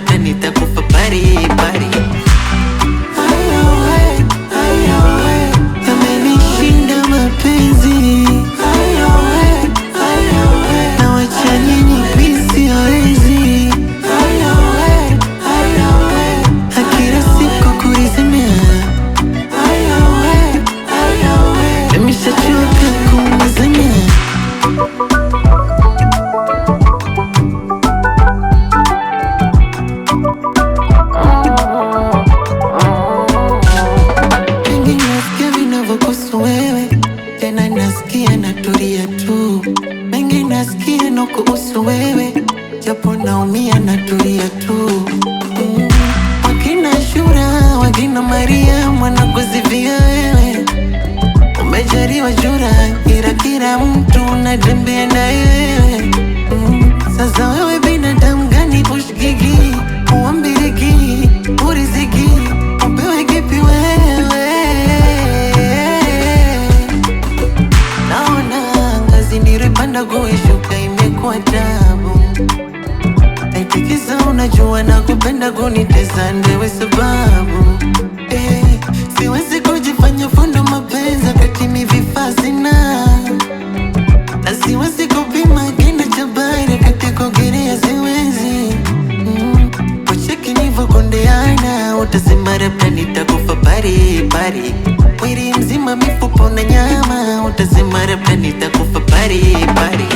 labda nitakufa pari pari. Yamenishinda mapenzi, na wacha nyinyi pisi hawezi. Akira siku kurizimia, nimeshachoka kumwazania. Mengi nasikia vinavyokuhusu wewe, tena nasikia natulia tu. Mengi nasikia no kuhusu wewe, japo naumia natulia tu. Wakina Shura, wakina Maria, wanakuzivia wewe. Umejariwa jura, kila mtu unatembea na wewe. Sasa wewe binadamu gani ushikiki, uambiriki, uriziki, upewe kipi wewe? Naona ngazi nilipanda kuishuka imekuwa tabu. Naitikisa unajua na kupenda kunitesa ndewe sababu. Siwezi kujifanya fundo mapenzi wakati mi vifaa sina. Na siwezi kupima kina cha bahari wakati kuogelea siwezi. Kucheki nivyokondeana utasema labda nitakufa pari pari. Mwili mzima mifupa na nyama utasema labda nitakufa pari pari.